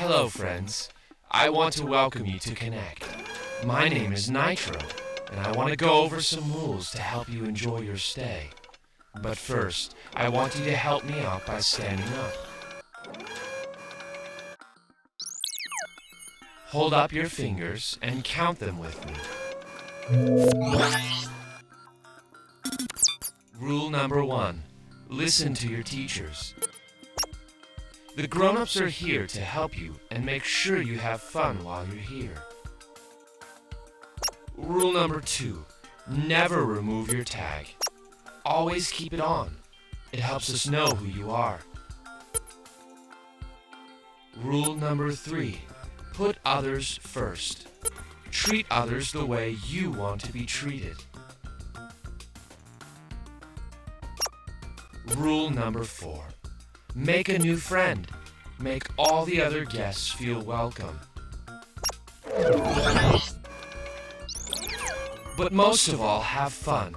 Hello, friends. I want to welcome you to Connect. My name is Nitro, and I want to go over some rules to help you enjoy your stay. But first, I want you to help me out by standing up. Hold up your fingers and count them with me. Rule number 1. Listen to your teachers. The grown-ups are here to help you and make sure you have fun while you're here. Rule number 2. Never remove your tag. Always keep it on. It helps us know who you are. Rule number 3. Put others first. Treat others the way you want to be treated. Rule number 4. Make a new friend. Make all the other guests feel welcome. But most of all, have fun.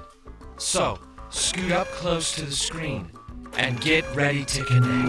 So, scoot up close to the screen and get ready to connect.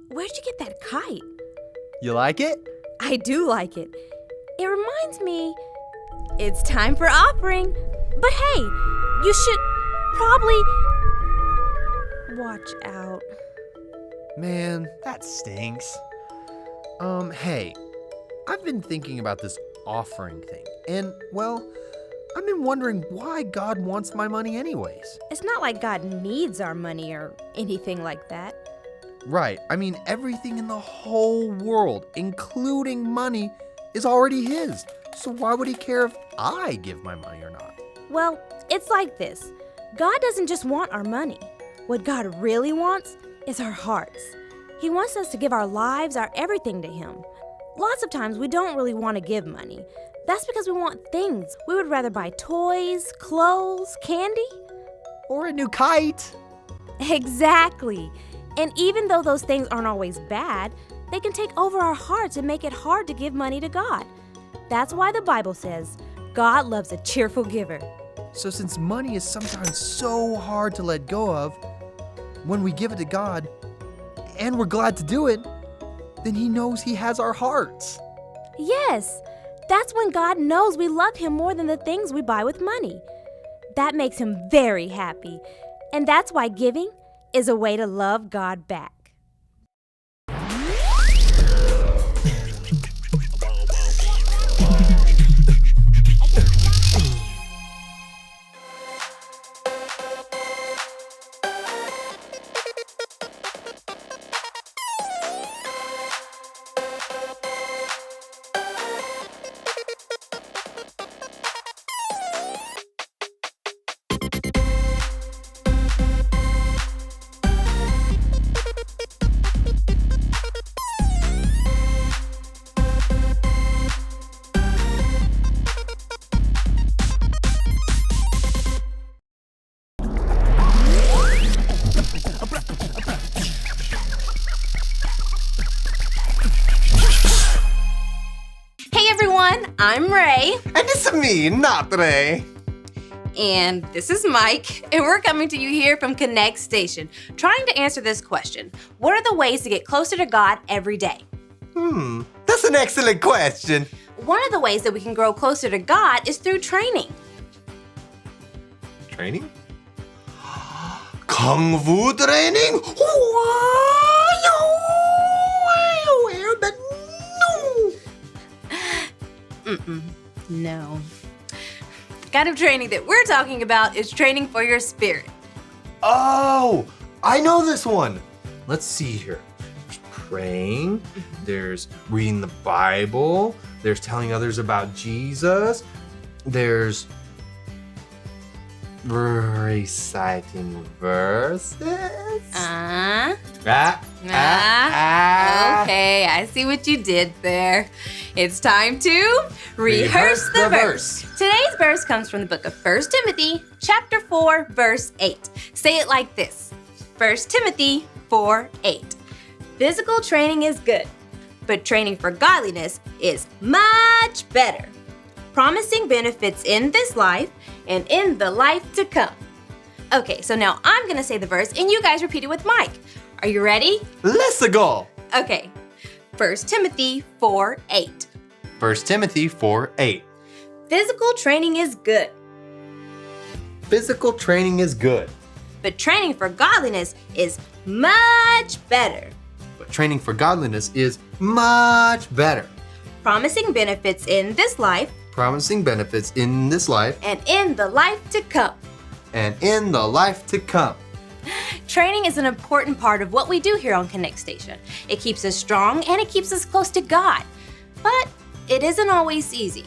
Where'd you get that kite? You like it? I do like it. It reminds me it's time for offering. But hey, you should probably watch out. Man, that stinks. Hey, I've been thinking about this offering thing, and, well, I've been wondering why God wants my money anyways. It's not like God needs our money or anything like that. Right, I mean, everything in the whole world, including money, is already His. So why would He care if I give my money or not? Well, it's like this. God doesn't just want our money. What God really wants is our hearts. He wants us to give our lives, our everything to Him. Lots of times we don't really want to give money. That's because we want things. We would rather buy toys, clothes, candy. Or a new kite. Exactly. And even though those things aren't always bad, they can take over our hearts and make it hard to give money to God. That's why the Bible says, God loves a cheerful giver. So since money is sometimes so hard to let go of, when we give it to God, and we're glad to do it, then He knows He has our hearts. Yes, that's when God knows we love Him more than the things we buy with money. That makes Him very happy. And that's why giving is a way to love God back. I'm Ray. And it's me, not Ray. And this is Mike. And we're coming to you here from Connect Station, trying to answer this question. What are the ways to get closer to God every day? That's an excellent question. One of the ways that we can grow closer to God is through training. Training? Kung Fu training? No. The kind of training that we're talking about is training for your spirit. Oh, I know this one. Let's see here. There's praying, there's reading the Bible, there's telling others about Jesus, there's reciting verses. Okay, I see what you did there. It's time to rehearse the verse. Today's verse comes from the book of 1 Timothy, chapter 4, verse 8. Say it like this. 1 Timothy 4:8. Physical training is good, but training for godliness is much better, promising benefits in this life and in the life to come. Okay, so now I'm going to say the verse and you guys repeat it with Mike. Are you ready? Let's go. Okay. 1 Timothy 4:8. 1 Timothy 4:8. Physical training is good, Physical training is good, but training for godliness is much better, but training for godliness is much better, promising benefits in this life promising benefits in this life and in the life to come. and in the life to come. Training is an important part of what we do here on Connect Station. It keeps us strong and it keeps us close to God. But it isn't always easy.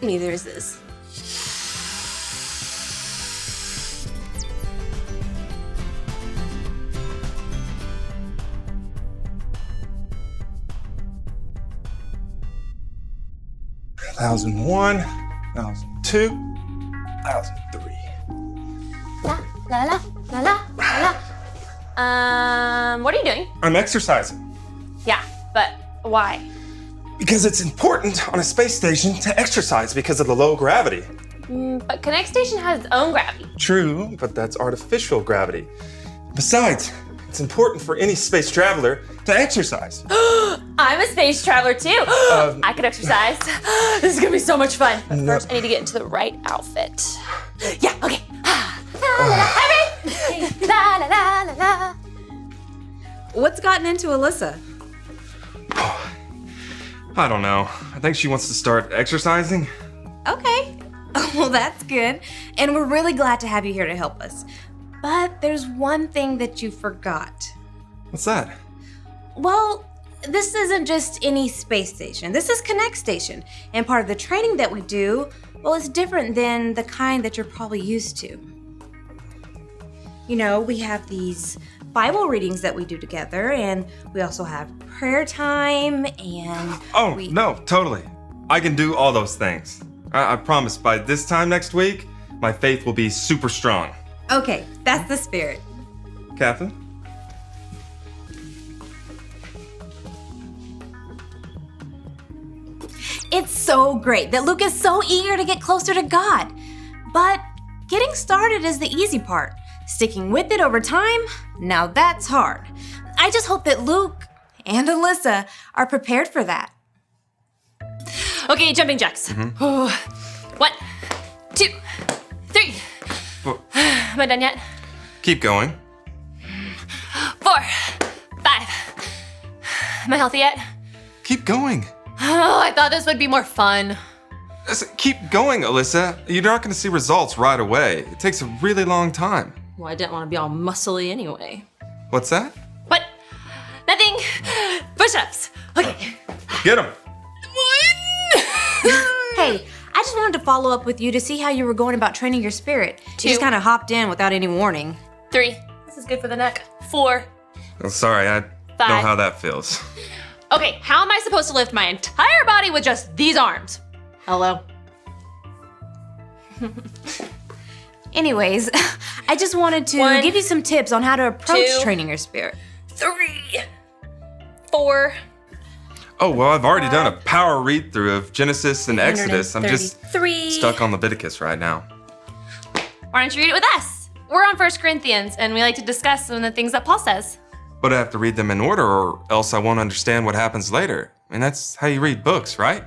Neither is this. Thousand 1,002, 1,003. La la la la la la. What are you doing? I'm exercising Yeah, but why? because it's important on a space station to exercise because of the low gravity. But Connect Station has its own gravity. True, but that's artificial gravity. Besides, it's important for any space traveler to exercise. I'm a space traveler too. I could exercise. This is gonna be so much fun. But first, I need to get into the right outfit. Yeah, okay. La la la la la. What's gotten into Alyssa? I don't know. I think she wants to start exercising. Okay. Well, that's good. And we're really glad to have you here to help us. But there's one thing that you forgot. What's that? Well, this isn't just any space station. This is Connect Station. And part of the training that we do, well, it's different than the kind that you're probably used to. You know, we have these Bible readings that we do together, and we also have prayer time, and No, totally. I can do all those things. I promise by this time next week, my faith will be super strong. Okay, that's the spirit. Catherine? It's so great that Luke is so eager to get closer to God. But getting started is the easy part. Sticking with it over time, now that's hard. I just hope that Luke and Alyssa are prepared for that. Okay, jumping jacks. 1, 2, 3. Am I done yet? Keep going. 4, 5. Am I healthy yet? Keep going. Oh, I thought this would be more fun. Keep going, Alyssa. You're not going to see results right away. It takes a really long time. Well, I didn't want to be all muscly anyway. What's that? What? Nothing. Push-ups. Okay. Get him. Hey, I just wanted to follow up with you to see how you were going about training your spirit. 2. You just kind of hopped in without any warning. 3. This is good for the neck. 4. Oh, sorry, I know 5. how that feels. Okay, how am I supposed to lift my entire body with just these arms? Hello? Anyways, I just wanted to 1, give you some tips on how to approach 2, training your spirit. 3. 4. Oh, well, I've already done a power read-through of Genesis and Exodus. I'm just 3. stuck on Leviticus right now. Why don't you read it with us? We're on 1 Corinthians, and we like to discuss some of the things that Paul says. But I have to read them in order, or else I won't understand what happens later. I mean, that's how you read books, right?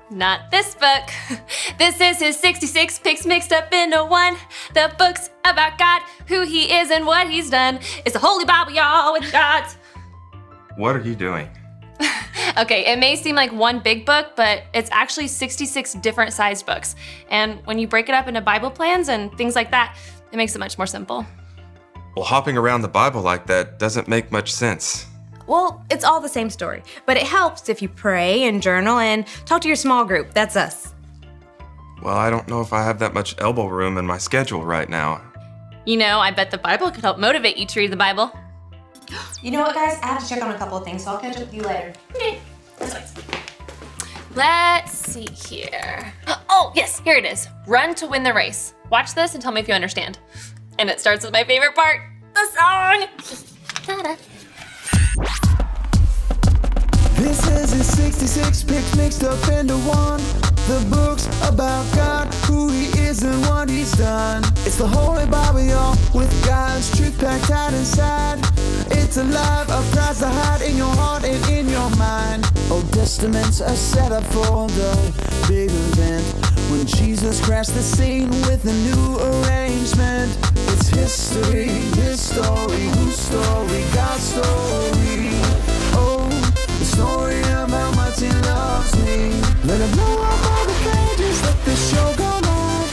Not this book. This is his 66 picks mixed up into one. The book's about God, who he is and what he's done. It's the Holy Bible, y'all, with gods. What are you doing? Okay, it may seem like one big book, but it's actually 66 different sized books. And when you break it up into Bible plans and things like that, it makes it much more simple. Well, hopping around the Bible like that doesn't make much sense. Well, it's all the same story, but it helps if you pray and journal and talk to your small group. That's us. Well, I don't know if I have that much elbow room in my schedule right now. You know, I bet the Bible could help motivate you to read the Bible. You know what, guys? I have to check on a couple of things, so I'll catch up with you later. Okay. Let's see here. Oh, yes, here it is. Run to win the race. Watch this and tell me if you understand. And it starts with my favorite part, the song. Ta-da. This is his 66 picks mixed up into one. The book's about God, who he is and what he's done. It's the Holy Bible, y'all, with God's truth packed tight inside. It's a life of Christ to hide in your heart and in your mind. Old Testaments are set up for the big event when Jesus crashed the scene with a new arrangement. It's history, his story, whose story, God's story. Oh, the story of how much he loves me. Let him blow up all the pages, let the show go live.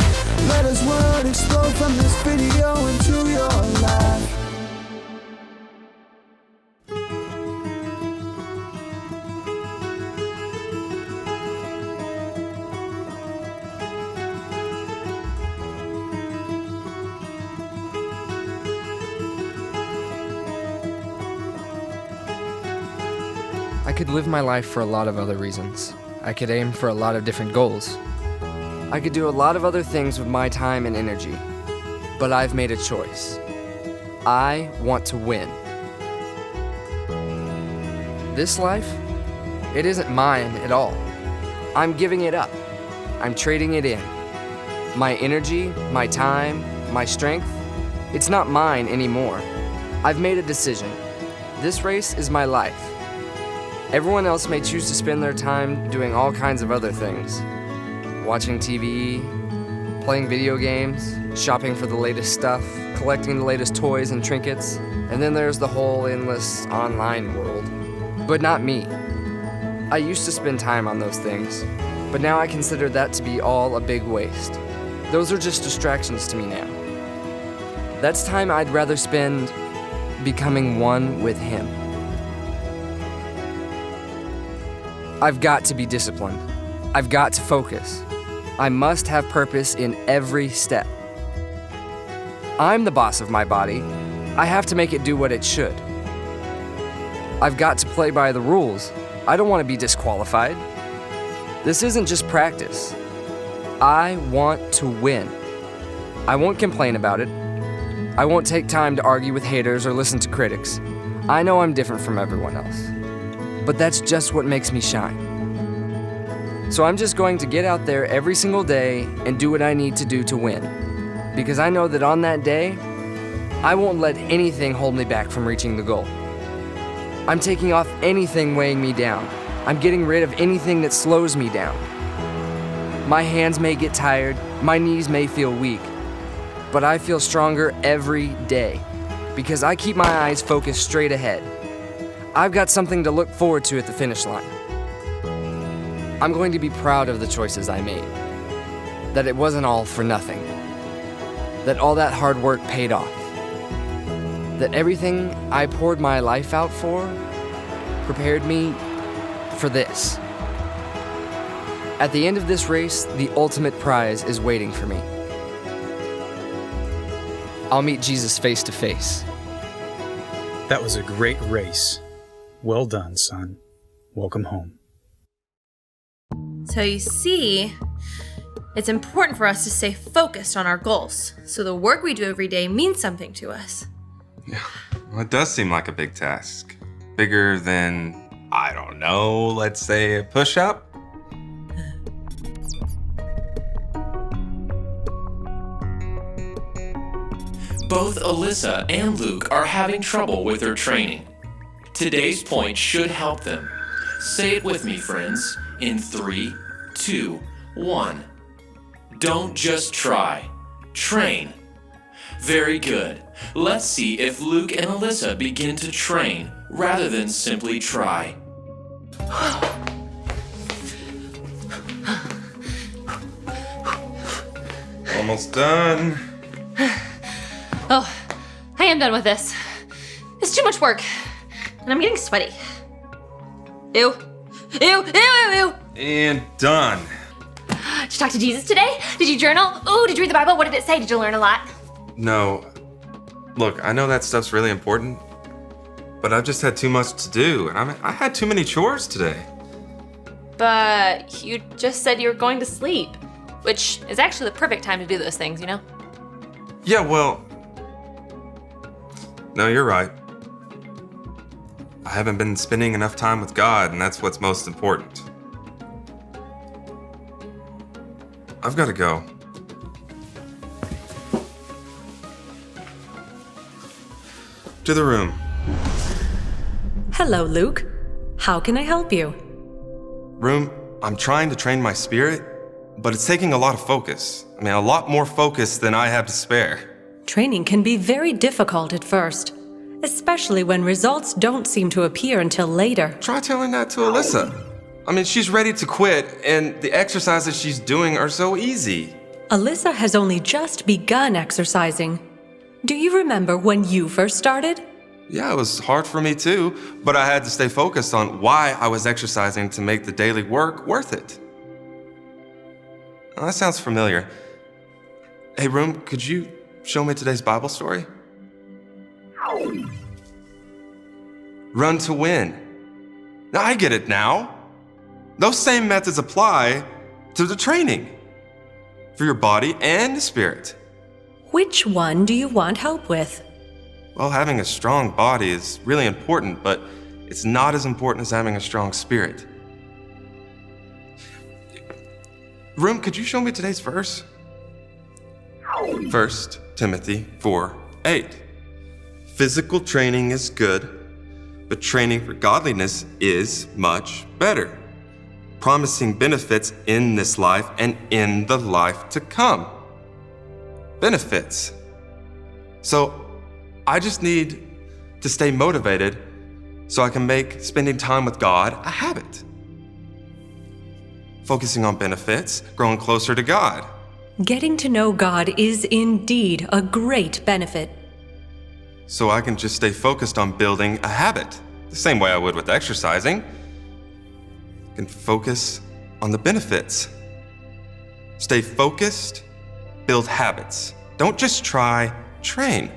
I could live my life for a lot of other reasons. I could aim for a lot of different goals. I could do a lot of other things with my time and energy. But I've made a choice. I want to win. This life, it isn't mine at all. I'm giving it up. I'm trading it in. My energy, my time, my strength, it's not mine anymore. I've made a decision. This race is my life. Everyone else may choose to spend their time doing all kinds of other things. Watching TV, playing video games, shopping for the latest stuff, collecting the latest toys and trinkets, and then there's the whole endless online world. But not me. I used to spend time on those things, but now I consider that to be all a big waste. Those are just distractions to me now. That's time I'd rather spend becoming one with Him. I've got to be disciplined. I've got to focus. I must have purpose in every step. I'm the boss of my body. I have to make it do what it should. I've got to play by the rules. I don't want to be disqualified. This isn't just practice. I want to win. I won't complain about it. I won't take time to argue with haters or listen to critics. I know I'm different from everyone else. But that's just what makes me shine. So I'm just going to get out there every single day and do what I need to do to win. Because I know that on that day, I won't let anything hold me back from reaching the goal. I'm taking off anything weighing me down. I'm getting rid of anything that slows me down. My hands may get tired, my knees may feel weak, but I feel stronger every day because I keep my eyes focused straight ahead. I've got something to look forward to at the finish line. I'm going to be proud of the choices I made, that it wasn't all for nothing, that all that hard work paid off, that everything I poured my life out for prepared me for this. At the end of this race, the ultimate prize is waiting for me. I'll meet Jesus face to face. That was a great race. Well done, son. Welcome home. So you see, it's important for us to stay focused on our goals, so the work we do every day means something to us. Yeah, well, it does seem like a big task. Bigger than, I don't know, let's say a push-up? Both Alyssa and Luke are having trouble with their training. Today's point should help them. Say it with me, friends, in 3, 2, 1. Don't just try. Train. Very good. Let's see if Luke and Alyssa begin to train rather than simply try. Almost done. Oh, I am done with this. It's too much work, and I'm getting sweaty. Ew. Ew, ew, ew, ew. And done. Did you talk to Jesus today? Did you journal? Ooh, did you read the Bible? What did it say? Did you learn a lot? No. Look, I know that stuff's really important, but I've just had too much to do, and I had too many chores today. But you just said you were going to sleep, which is actually the perfect time to do those things, you know? Yeah, well, no, you're right. I haven't been spending enough time with God, and that's what's most important. I've got to go. To the room. Hello, Luke. How can I help you? Room, I'm trying to train my spirit, but it's taking a lot of focus. I mean, a lot more focus than I have to spare. Training can be very difficult at first, especially when results don't seem to appear until later. Try telling that to Alyssa. I mean, she's ready to quit, and the exercises she's doing are so easy. Alyssa has only just begun exercising. Do you remember when you first started? Yeah, it was hard for me too, but I had to stay focused on why I was exercising to make the daily work worth it. Now, that sounds familiar. Hey, Room, could you show me today's Bible story? Run to win. I get it now. Those same methods apply to the training for your body and spirit. Which one do you want help with? Well, having a strong body is really important, but it's not as important as having a strong spirit. Room, could you show me today's verse? 1 Timothy 4:8. Physical training is good, but training for godliness is much better, promising benefits in this life and in the life to come. Benefits. So I just need to stay motivated so I can make spending time with God a habit. Focusing on benefits, growing closer to God. Getting to know God is indeed a great benefit. So I can just stay focused on building a habit, the same way I would with exercising. I can focus on the benefits. Stay focused, build habits. Don't just try, train.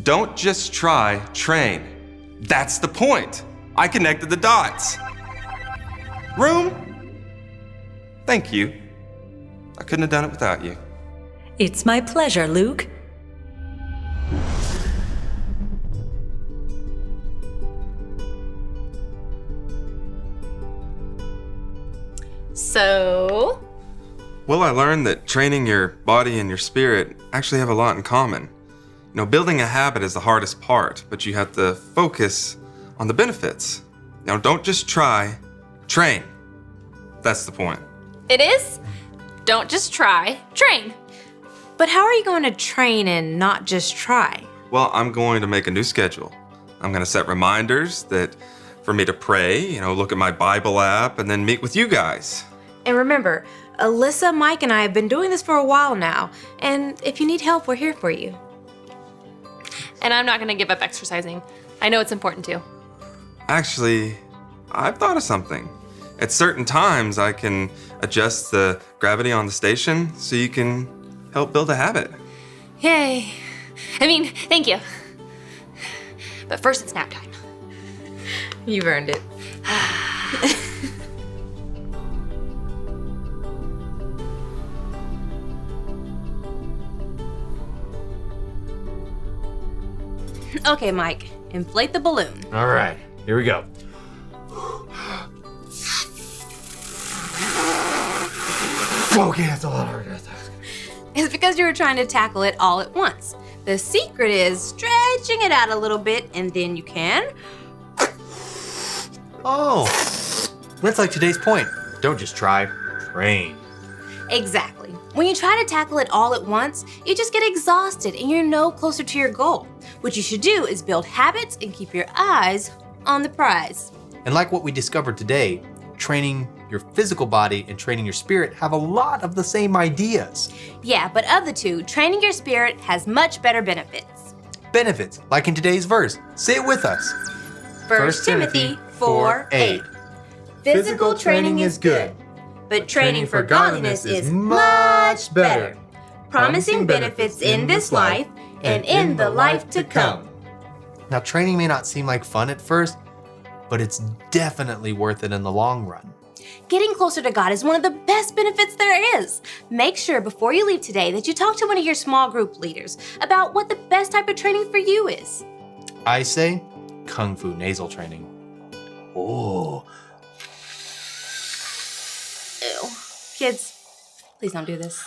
Don't just try, train. That's the point. I connected the dots. Room? Thank you. I couldn't have done it without you. It's my pleasure, Luke. So, Well, I learned that training your body and your spirit actually have a lot in common. You know, building a habit is the hardest part, but you have to focus on the benefits. Now, don't just try, train. That's the point. It is? Don't just try, train. but how are you going to train and not just try? Well, I'm going to make a new schedule. I'm going to set reminders that for me to pray, look at my Bible app, and then meet with you guys. And remember, Alyssa, Mike, and I have been doing this for a while now, and if you need help, we're here for you. And I'm not going to give up exercising. I know it's important too. Actually, I've thought of something. At certain times, I can adjust the gravity on the station so you can help build a habit. Yay. Thank you. But first, it's nap time. You've earned it. Okay, Mike, inflate the balloon. All right, here we go. Okay, that's a lot harder. It's because you were trying to tackle it all at once. The secret is stretching it out a little bit, and then you can. Oh, that's like today's point. Don't just try, train. Exactly. When you try to tackle it all at once, you just get exhausted and you're no closer to your goal. What you should do is build habits and keep your eyes on the prize. And like what we discovered today, training your physical body and training your spirit have a lot of the same ideas. Yeah, but of the two, training your spirit has much better benefits. Benefits, like in today's verse. Say it with us. 1 Timothy 4:8. Physical training is good, but training for godliness is much better, promising benefits in this life and in the life to come. Now, training may not seem like fun at first, but it's definitely worth it in the long run. Getting closer to God is one of the best benefits there is. Make sure before you leave today that you talk to one of your small group leaders about what the best type of training for you is. I say Kung Fu nasal training. Oh. Ew. Kids, please don't do this.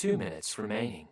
2 minutes remaining.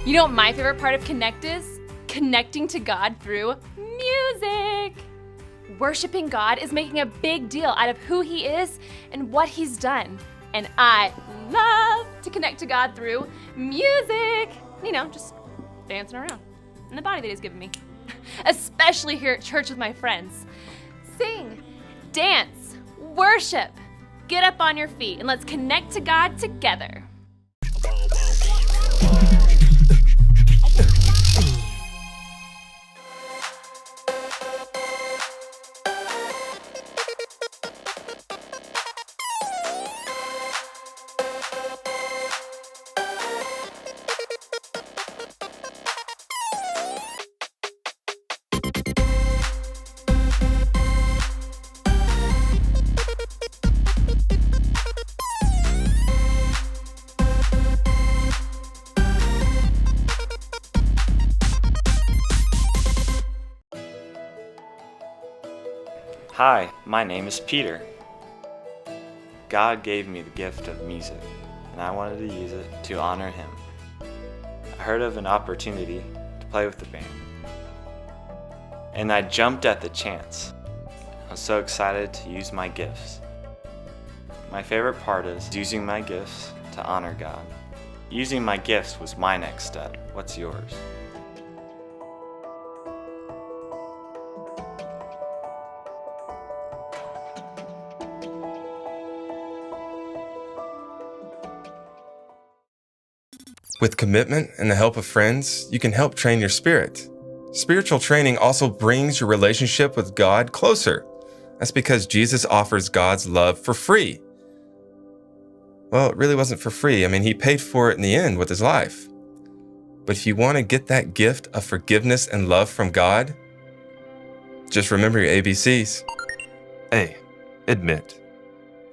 You know what my favorite part of Connect is? Connecting to God through music. Worshiping God is making a big deal out of who He is and what He's done. And I love to connect to God through music. You know, just dancing around in the body that He's given me. Especially here at church with my friends. Sing, dance, worship. Get up on your feet and let's connect to God together. Hi, my name is Peter. God gave me the gift of music, and I wanted to use it to honor Him. I heard of an opportunity to play with the band, and I jumped at the chance. I was so excited to use my gifts. My favorite part is using my gifts to honor God. Using my gifts was my next step. What's yours? With commitment and the help of friends, you can help train your spirit. Spiritual training also brings your relationship with God closer. That's because Jesus offers God's love for free. Well, it really wasn't for free. He paid for it in the end with His life. But if you want to get that gift of forgiveness and love from God, just remember your ABCs. A, admit.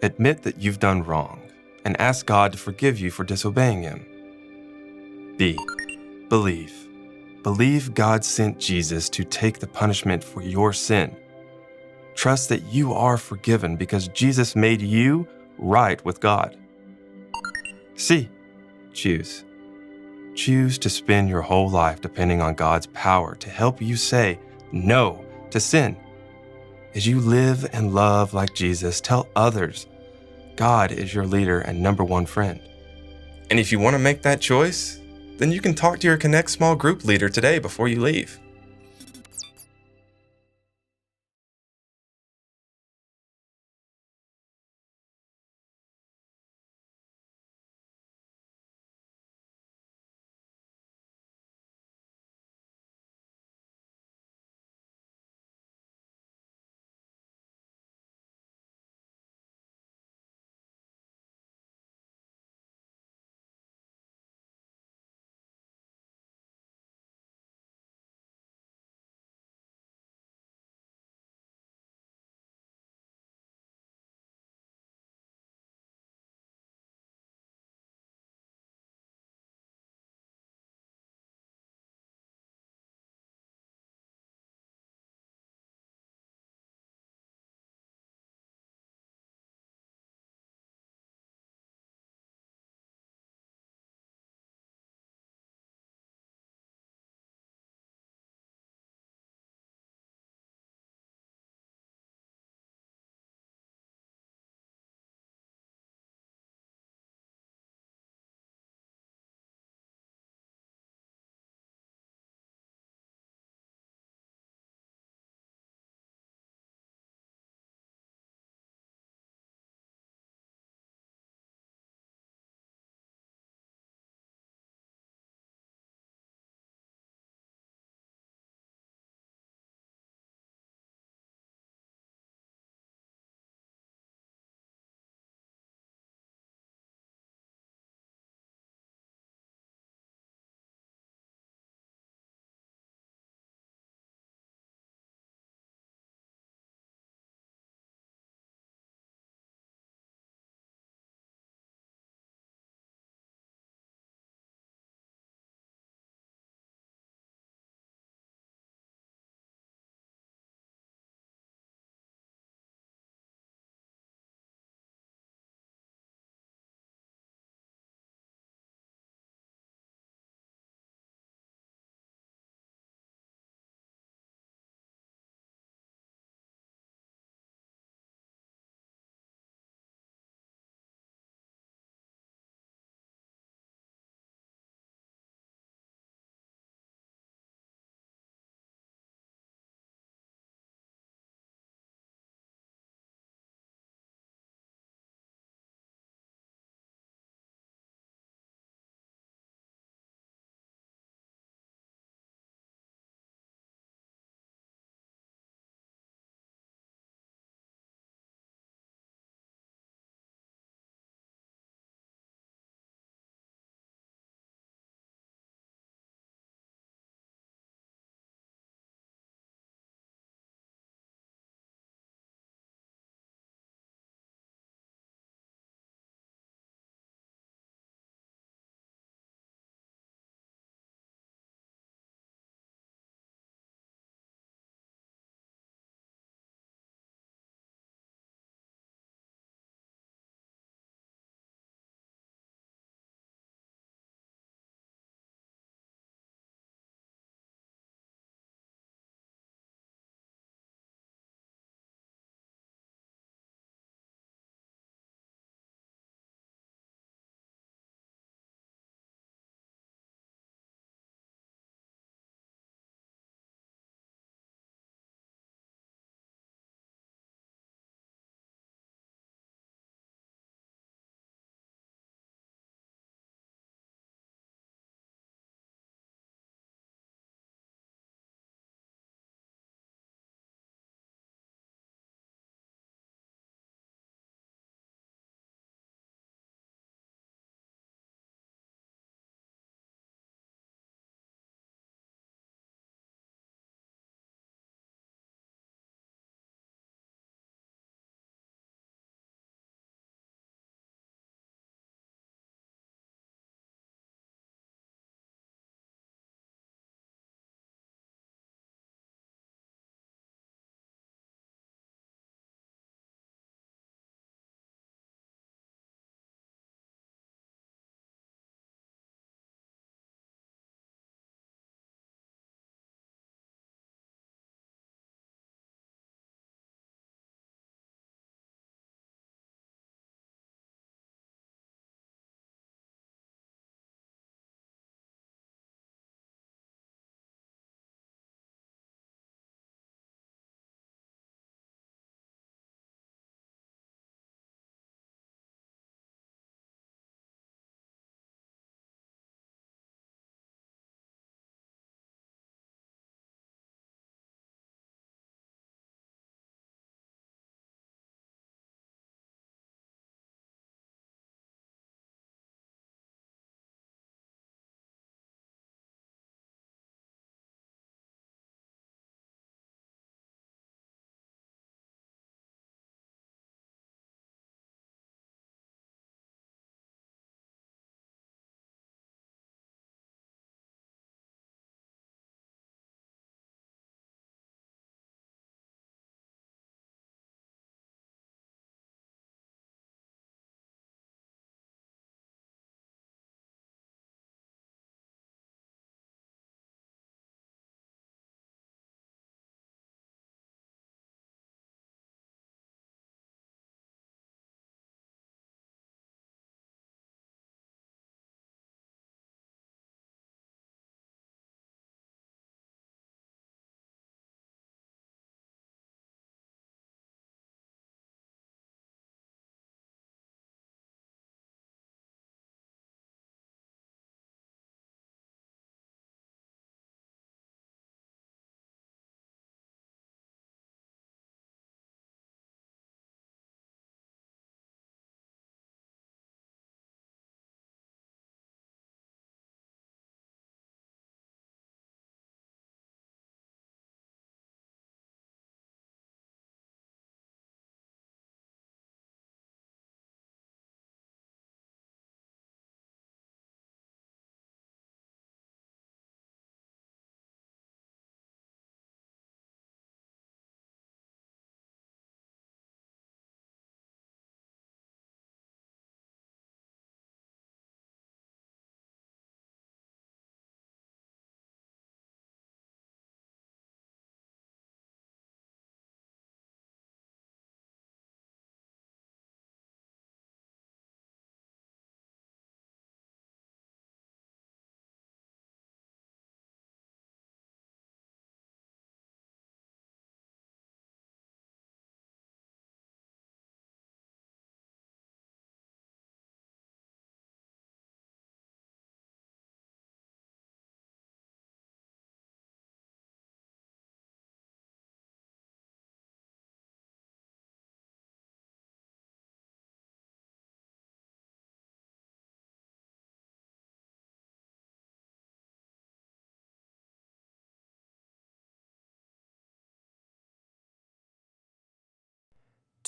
Admit that you've done wrong and ask God to forgive you for disobeying Him. B. Believe. Believe God sent Jesus to take the punishment for your sin. Trust that you are forgiven because Jesus made you right with God. C. Choose. Choose to spend your whole life depending on God's power to help you say no to sin. As you live and love like Jesus, tell others God is your leader and number one friend. And if you want to make that choice, then you can talk to your Connect small group leader today before you leave.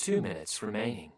2 minutes remaining.